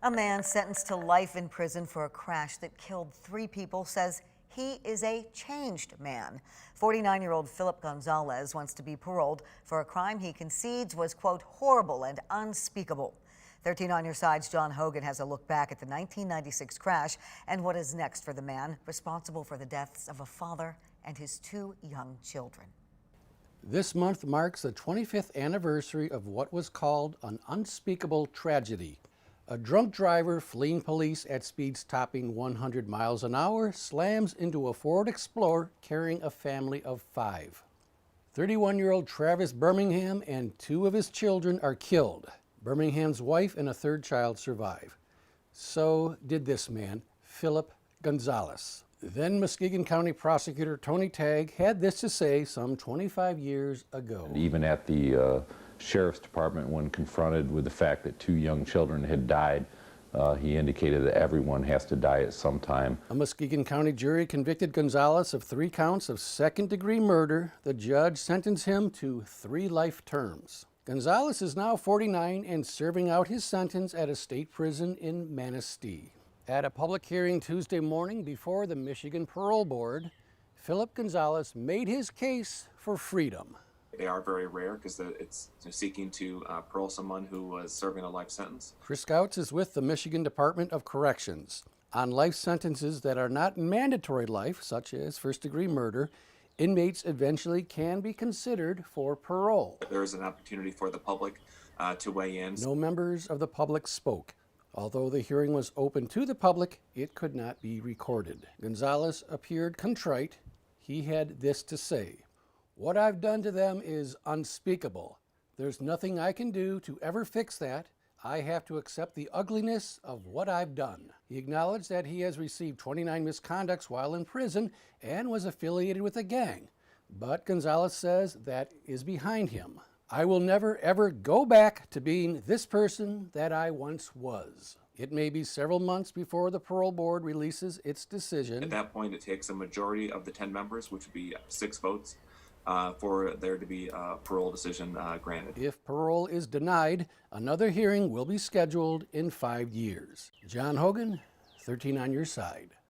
A man sentenced to life in prison for a crash that killed 3 people says he is a changed man. 49-year-old Phillip Gonzalez wants to be paroled for a crime he concedes was, quote, horrible and unspeakable. 13 on your side's John Hogan has a look back at the 1996 crash and what is next for the man responsible for the deaths of a father and his 2 young children. This month marks the 25th anniversary of what was called an unspeakable tragedy. A drunk driver fleeing police at speeds topping 100 miles an hour slams into a Ford Explorer carrying a family of 5. 31-year-old Travis Birmingham and 2 of his children are killed. Birmingham's wife and a 3rd child survive. So did this man, Phillip Gonzalez. Then Muskegon County prosecutor Tony Tagg had this to say some 25 years ago. Even at the Sheriff's Department, when confronted with the fact that 2 young children had died, he indicated that everyone has to die at some time. A Muskegon County jury convicted Gonzalez of 3 counts of second-degree murder. The judge sentenced him to 3 life terms. Gonzalez is now 49 and serving out his sentence at a state prison in Manistee. At a public hearing Tuesday morning before the Michigan Parole Board, Phillip Gonzalez made his case for freedom. They are very rare because it's seeking to parole someone who was serving a life sentence. Chris Gouts is with the Michigan Department of Corrections. On life sentences that are not mandatory life, such as first-degree murder, inmates eventually can be considered for parole. There is an opportunity for the public to weigh in. No members of the public spoke. Although the hearing was open to the public, it could not be recorded. Gonzalez appeared contrite. He had this to say: "What I've done to them is unspeakable. There's nothing I can do to ever fix that. I have to accept the ugliness of what I've done." He acknowledged that he has received 29 misconducts while in prison and was affiliated with a gang. But Gonzalez says that is behind him. "I will never ever go back to being this person that I once was." It may be several months before the parole board releases its decision. At that point, it takes a majority of the 10 members, which would be 6 votes, for there to be a parole decision granted. If parole is denied, another hearing will be scheduled in 5 years. John Hogan, 13 on your side.